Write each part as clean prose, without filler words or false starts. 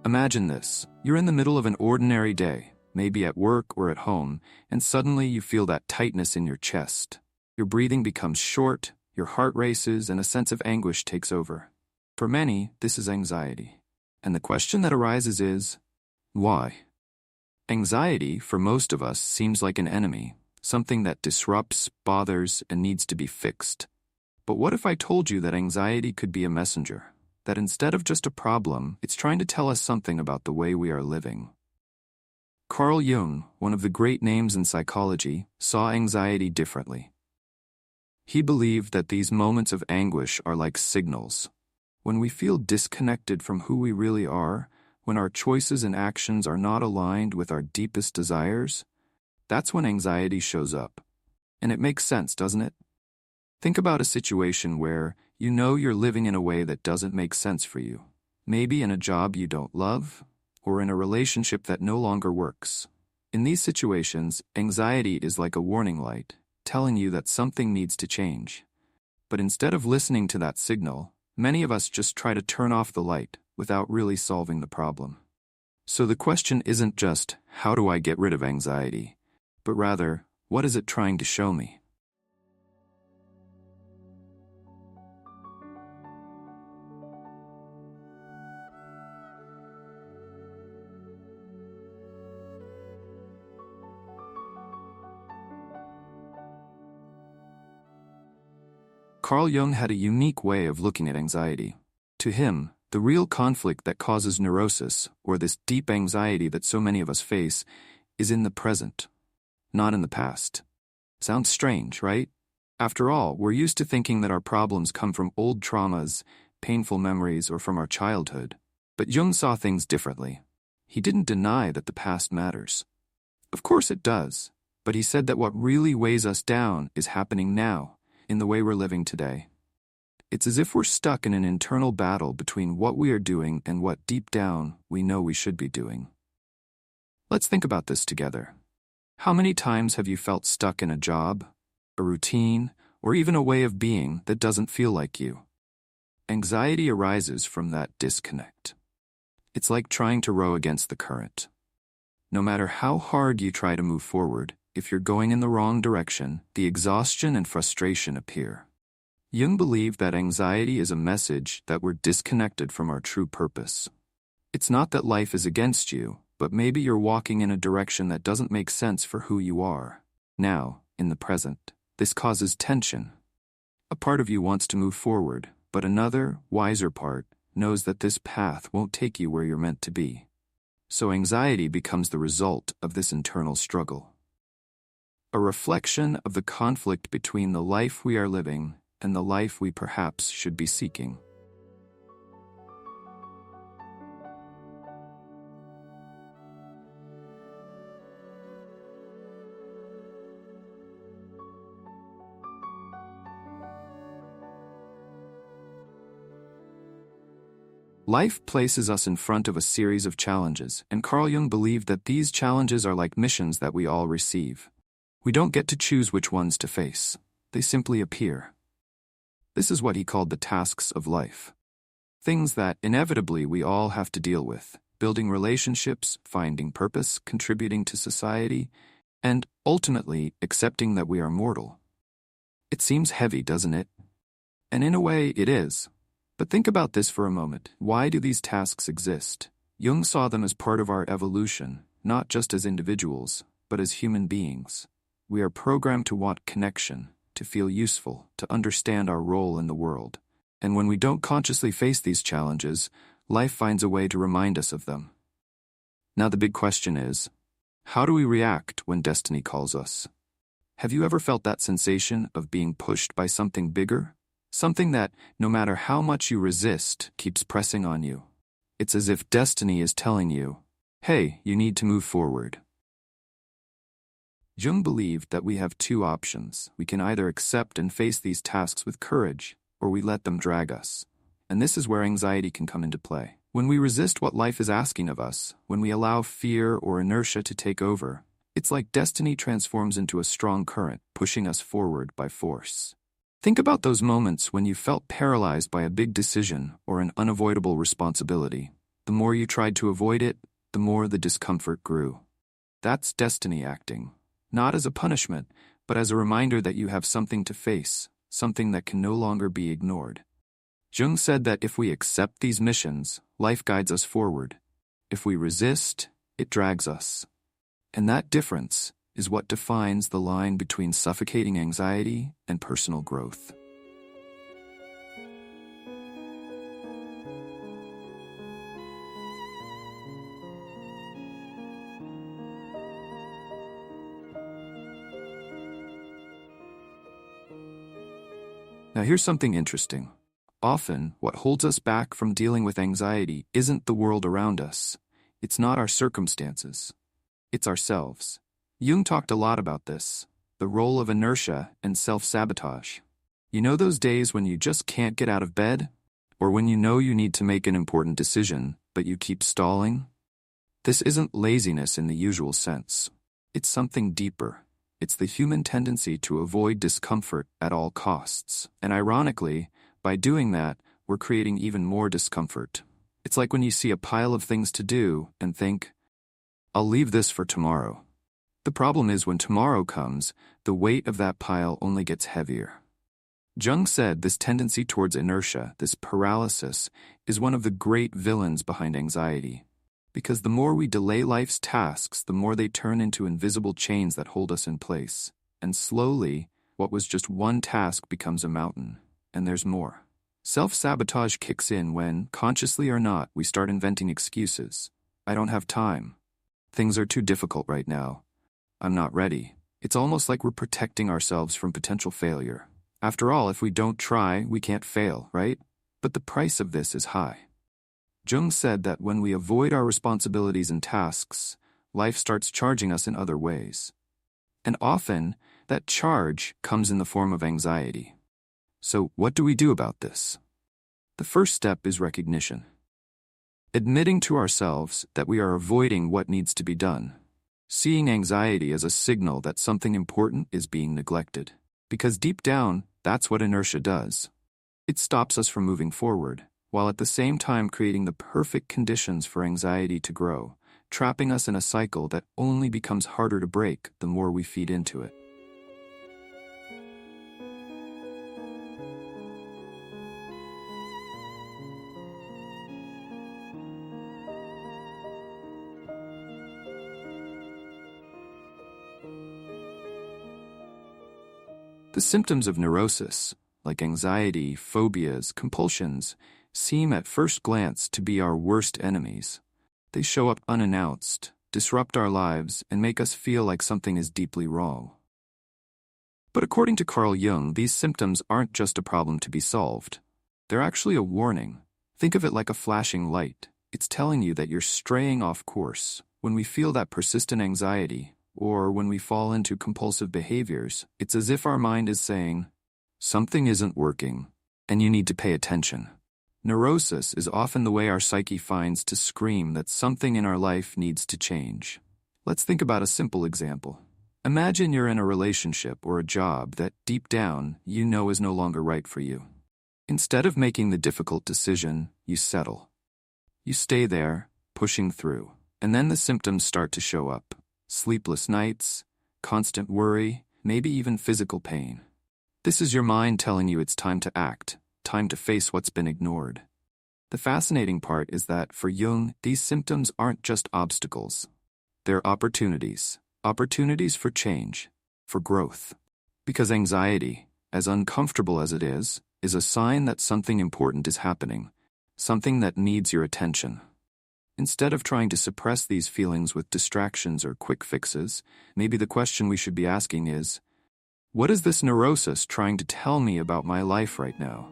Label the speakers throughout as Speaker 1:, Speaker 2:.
Speaker 1: Imagine this. You're in the middle of an ordinary day, maybe at work or at home, and suddenly you feel that tightness in your chest. Your breathing becomes short, your heart races, and a sense of anguish takes over. For many, this is anxiety. And the question that arises is, why? Anxiety, for most of us, seems like an enemy, something that disrupts, bothers, and needs to be fixed. But what if I told you that anxiety could be a messenger? That instead of just a problem, it's trying to tell us something about the way we are living. Carl Jung, one of the great names in psychology, saw anxiety differently. He believed that these moments of anguish are like signals. When we feel disconnected from who we really are, when our choices and actions are not aligned with our deepest desires, that's when anxiety shows up. And it makes sense, doesn't it? Think about a situation where you know you're living in a way that doesn't make sense for you. Maybe in a job you don't love, or in a relationship that no longer works. In these situations, anxiety is like a warning light, telling you that something needs to change. But instead of listening to that signal, many of us just try to turn off the light without really solving the problem. So the question isn't just, how do I get rid of anxiety? But rather, what is it trying to show me? Carl Jung had a unique way of looking at anxiety. To him, the real conflict that causes neurosis, or this deep anxiety that so many of us face, is in the present, not in the past. Sounds strange, right? After all, we're used to thinking that our problems come from old traumas, painful memories, or from our childhood. But Jung saw things differently. He didn't deny that the past matters. Of course it does, but he said that what really weighs us down is happening now, in the way we're living today. It's as if we're stuck in an internal battle between what we are doing and what deep down we know we should be doing. Let's think about this together. How many times have you felt stuck in a job, a routine, or even a way of being that doesn't feel like you? Anxiety arises from that disconnect. It's like trying to row against the current. No matter how hard you try to move forward, if you're going in the wrong direction, the exhaustion and frustration appear. Jung believed that anxiety is a message that we're disconnected from our true purpose. It's not that life is against you, but maybe you're walking in a direction that doesn't make sense for who you are. Now, in the present, this causes tension. A part of you wants to move forward, but another, wiser part, knows that this path won't take you where you're meant to be. So anxiety becomes the result of this internal struggle. A reflection of the conflict between the life we are living and the life we perhaps should be seeking. Life places us in front of a series of challenges, and Carl Jung believed that these challenges are like missions that we all receive. We don't get to choose which ones to face. They simply appear. This is what he called the tasks of life. Things that, inevitably, we all have to deal with. Building relationships, finding purpose, contributing to society, and, ultimately, accepting that we are mortal. It seems heavy, doesn't it? And in a way, it is. But think about this for a moment. Why do these tasks exist? Jung saw them as part of our evolution, not just as individuals, but as human beings. We are programmed to want connection, to feel useful, to understand our role in the world. And when we don't consciously face these challenges, life finds a way to remind us of them. Now the big question is, how do we react when destiny calls us? Have you ever felt that sensation of being pushed by something bigger? Something that, no matter how much you resist, keeps pressing on you. It's as if destiny is telling you, hey, you need to move forward. Jung believed that we have two options. We can either accept and face these tasks with courage, or we let them drag us. And this is where anxiety can come into play. When we resist what life is asking of us, when we allow fear or inertia to take over, it's like destiny transforms into a strong current, pushing us forward by force. Think about those moments when you felt paralyzed by a big decision or an unavoidable responsibility. The more you tried to avoid it, the more the discomfort grew. That's destiny acting, not as a punishment, but as a reminder that you have something to face, something that can no longer be ignored. Jung said that if we accept these missions, life guides us forward. If we resist, it drags us. And that difference is what defines the line between suffocating anxiety and personal growth. Now here's something interesting. Often, what holds us back from dealing with anxiety isn't the world around us. It's not our circumstances. It's ourselves. Jung talked a lot about this, the role of inertia and self-sabotage. You know those days when you just can't get out of bed? Or when you know you need to make an important decision, but you keep stalling? This isn't laziness in the usual sense. It's something deeper. It's the human tendency to avoid discomfort at all costs. And ironically, by doing that, we're creating even more discomfort. It's like when you see a pile of things to do and think, I'll leave this for tomorrow. The problem is when tomorrow comes, the weight of that pile only gets heavier. Jung said this tendency towards inertia, this paralysis, is one of the great villains behind anxiety. Because the more we delay life's tasks, the more they turn into invisible chains that hold us in place. And slowly, what was just one task becomes a mountain. And there's more. Self-sabotage kicks in when, consciously or not, we start inventing excuses. I don't have time. Things are too difficult right now. I'm not ready. It's almost like we're protecting ourselves from potential failure. After all, if we don't try, we can't fail, right? But the price of this is high. Jung said that when we avoid our responsibilities and tasks, life starts charging us in other ways. And often, that charge comes in the form of anxiety. So, what do we do about this? The first step is recognition. Admitting to ourselves that we are avoiding what needs to be done. Seeing anxiety as a signal that something important is being neglected. Because deep down, that's what inertia does. It stops us from moving forward, while at the same time creating the perfect conditions for anxiety to grow, trapping us in a cycle that only becomes harder to break the more we feed into it. The symptoms of neurosis, like anxiety, phobias, compulsions, seem at first glance to be our worst enemies. They show up unannounced, disrupt our lives, and make us feel like something is deeply wrong. But according to Carl Jung, these symptoms aren't just a problem to be solved. They're actually a warning. Think of it like a flashing light. It's telling you that you're straying off course. When we feel that persistent anxiety, or when we fall into compulsive behaviors, it's as if our mind is saying, something isn't working, and you need to pay attention. Neurosis is often the way our psyche finds to scream that something in our life needs to change. Let's think about a simple example. Imagine you're in a relationship or a job that, deep down, you know is no longer right for you. Instead of making the difficult decision, you settle. You stay there, pushing through, and then the symptoms start to show up. Sleepless nights, constant worry, maybe even physical pain. This is your mind telling you it's time to act, time to face what's been ignored. The fascinating part is that, for Jung, these symptoms aren't just obstacles. They're opportunities. Opportunities for change, for growth. Because anxiety, as uncomfortable as it is a sign that something important is happening, something that needs your attention. Instead of trying to suppress these feelings with distractions or quick fixes, maybe the question we should be asking is, what is this neurosis trying to tell me about my life right now?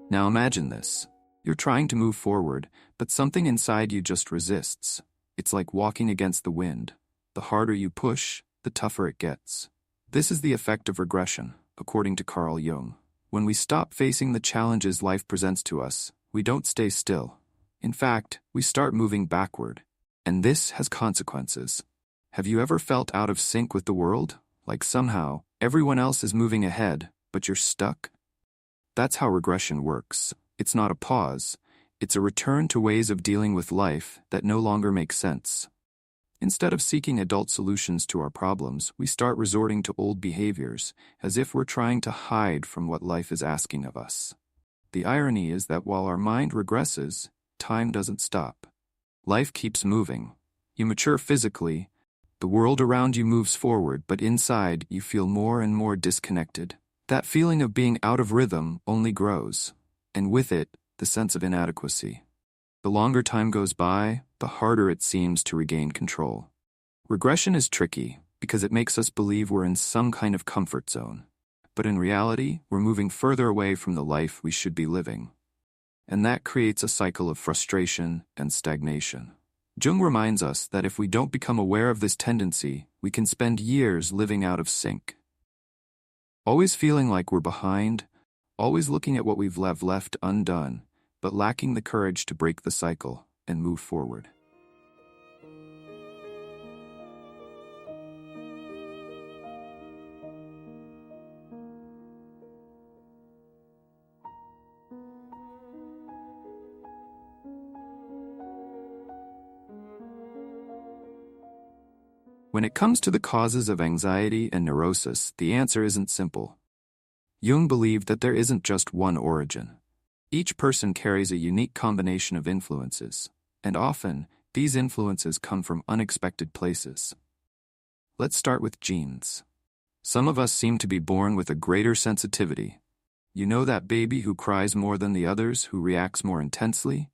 Speaker 1: Now imagine this. You're trying to move forward, but something inside you just resists. It's like walking against the wind. The harder you push, the tougher it gets. This is the effect of regression, according to Carl Jung. When we stop facing the challenges life presents to us, we don't stay still. In fact, we start moving backward. And this has consequences. Have you ever felt out of sync with the world? Like somehow, everyone else is moving ahead, but you're stuck? That's how regression works. It's not a pause. It's a return to ways of dealing with life that no longer make sense. Instead of seeking adult solutions to our problems, we start resorting to old behaviors, as if we're trying to hide from what life is asking of us. The irony is that while our mind regresses, time doesn't stop. Life keeps moving. You mature physically, the world around you moves forward, but inside you feel more and more disconnected. That feeling of being out of rhythm only grows, and with it, the sense of inadequacy. The longer time goes by, the harder it seems to regain control. Regression is tricky because it makes us believe we're in some kind of comfort zone. But in reality, we're moving further away from the life we should be living. And that creates a cycle of frustration and stagnation. Jung reminds us that if we don't become aware of this tendency, we can spend years living out of sync. Always feeling like we're behind, always looking at what we've left undone, but lacking the courage to break the cycle and move forward. When it comes to the causes of anxiety and neurosis, the answer isn't simple. Jung believed that there isn't just one origin. Each person carries a unique combination of influences, and often, these influences come from unexpected places. Let's start with genes. Some of us seem to be born with a greater sensitivity. You know that baby who cries more than the others, who reacts more intensely?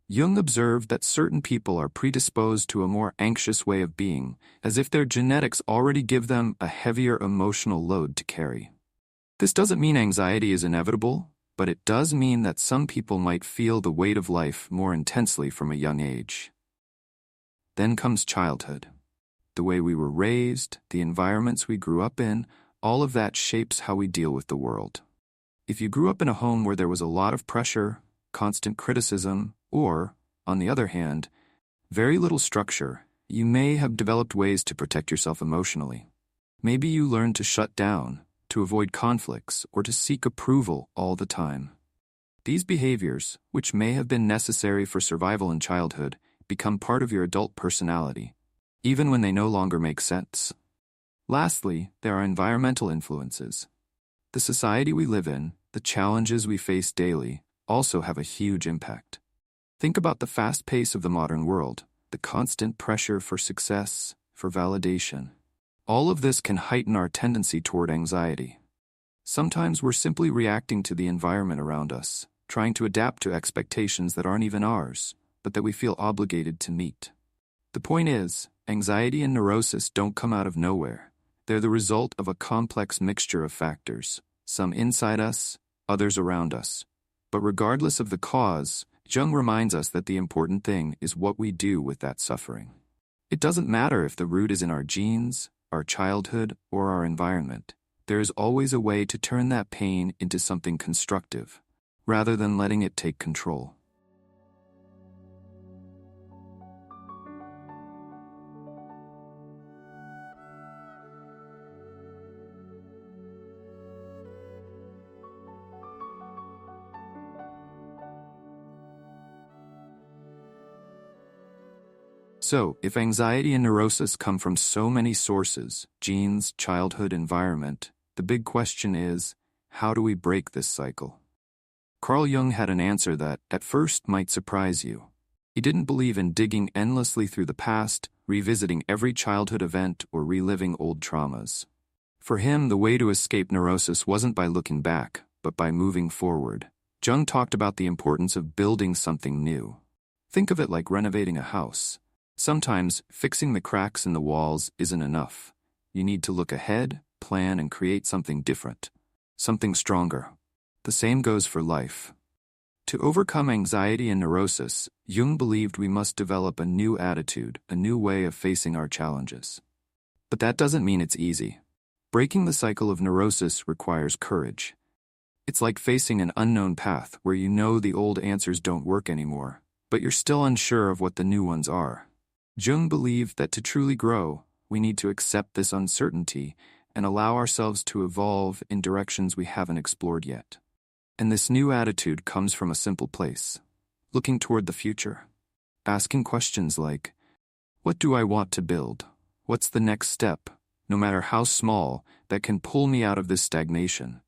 Speaker 1: Jung observed that certain people are predisposed to a more anxious way of being, as if their genetics already give them a heavier emotional load to carry. This doesn't mean anxiety is inevitable, but it does mean that some people might feel the weight of life more intensely from a young age. Then comes childhood. The way we were raised, the environments we grew up in, all of that shapes how we deal with the world. If you grew up in a home where there was a lot of pressure, constant criticism, or, on the other hand, very little structure, you may have developed ways to protect yourself emotionally. Maybe you learned to shut down, to avoid conflicts, or to seek approval all the time. These behaviors, which may have been necessary for survival in childhood, become part of your adult personality, even when they no longer make sense. Lastly, there are environmental influences. The society we live in, the challenges we face daily, also have a huge impact. Think about the fast pace of the modern world, the constant pressure for success, for validation. All of this can heighten our tendency toward anxiety. Sometimes we're simply reacting to the environment around us, trying to adapt to expectations that aren't even ours, but that we feel obligated to meet. The point is, anxiety and neurosis don't come out of nowhere. They're the result of a complex mixture of factors, some inside us, others around us. But regardless of the cause, Jung reminds us that the important thing is what we do with that suffering. It doesn't matter if the root is in our genes, our childhood, or our environment. There is always a way to turn that pain into something constructive, rather than letting it take control. So, if anxiety and neurosis come from so many sources, genes, childhood, environment, the big question is, how do we break this cycle? Carl Jung had an answer that, at first, might surprise you. He didn't believe in digging endlessly through the past, revisiting every childhood event, or reliving old traumas. For him, the way to escape neurosis wasn't by looking back, but by moving forward. Jung talked about the importance of building something new. Think of it like renovating a house. Sometimes, fixing the cracks in the walls isn't enough. You need to look ahead, plan, and create something different. Something stronger. The same goes for life. To overcome anxiety and neurosis, Jung believed we must develop a new attitude, a new way of facing our challenges. But that doesn't mean it's easy. Breaking the cycle of neurosis requires courage. It's like facing an unknown path where you know the old answers don't work anymore, but you're still unsure of what the new ones are. Jung believed that to truly grow, we need to accept this uncertainty and allow ourselves to evolve in directions we haven't explored yet. And this new attitude comes from a simple place: looking toward the future. Asking questions like, what do I want to build? What's the next step, no matter how small, that can pull me out of this stagnation?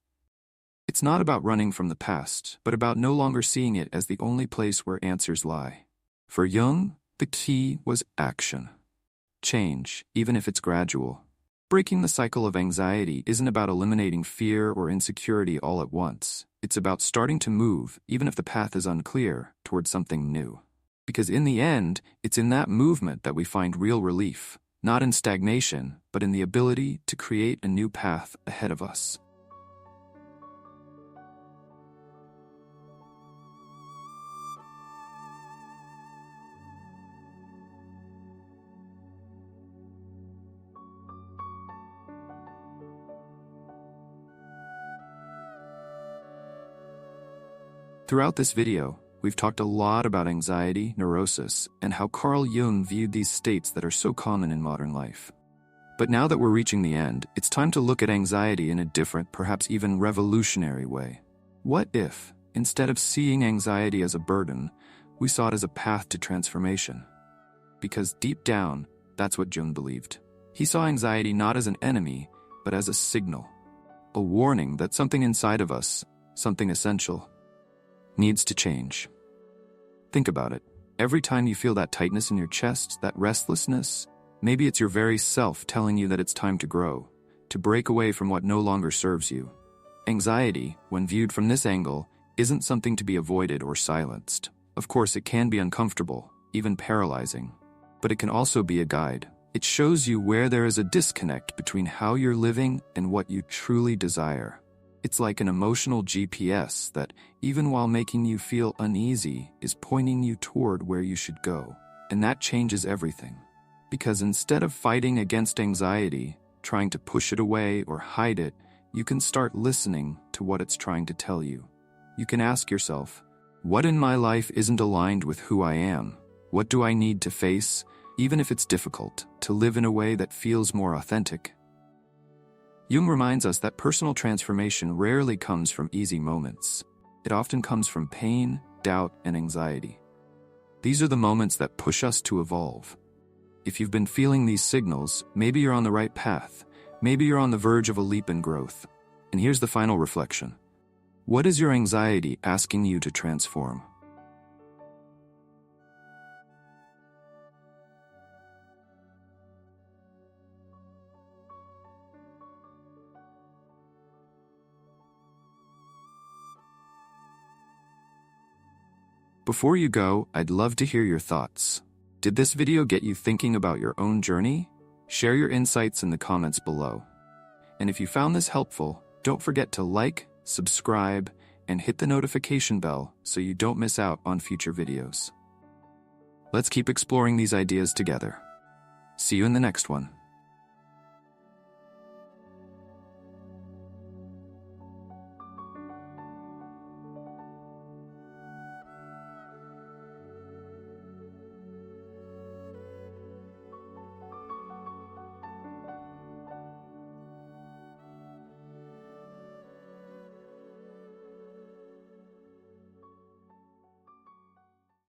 Speaker 1: It's not about running from the past, but about no longer seeing it as the only place where answers lie. For Jung, the key was action. Change, even if it's gradual. Breaking the cycle of anxiety isn't about eliminating fear or insecurity all at once. It's about starting to move, even if the path is unclear, towards something new. Because in the end, it's in that movement that we find real relief, not in stagnation, but in the ability to create a new path ahead of us. Throughout this video, we've talked a lot about anxiety, neurosis, and how Carl Jung viewed these states that are so common in modern life. But now that we're reaching the end, it's time to look at anxiety in a different, perhaps even revolutionary way. What if, instead of seeing anxiety as a burden, we saw it as a path to transformation? Because deep down, that's what Jung believed. He saw anxiety not as an enemy, but as a signal. A warning that something inside of us, something essential, needs to change. Think about it. Every time you feel that tightness in your chest, that restlessness, maybe it's your very self telling you that it's time to grow, to break away from what no longer serves you. Anxiety, when viewed from this angle, isn't something to be avoided or silenced. Of course, it can be uncomfortable, even paralyzing. But it can also be a guide. It shows you where there is a disconnect between how you're living and what you truly desire. It's like an emotional GPS that, even while making you feel uneasy, is pointing you toward where you should go. And that changes everything. Because instead of fighting against anxiety, trying to push it away or hide it, you can start listening to what it's trying to tell you. You can ask yourself, what in my life isn't aligned with who I am? What do I need to face, even if it's difficult, to live in a way that feels more authentic? Jung reminds us that personal transformation rarely comes from easy moments. It often comes from pain, doubt, and anxiety. These are the moments that push us to evolve. If you've been feeling these signals, maybe you're on the right path. Maybe you're on the verge of a leap in growth. And here's the final reflection. What is your anxiety asking you to transform? Before you go, I'd love to hear your thoughts. Did this video get you thinking about your own journey? Share your insights in the comments below. And if you found this helpful, don't forget to like, subscribe, and hit the notification bell so you don't miss out on future videos. Let's keep exploring these ideas together. See you in the next one.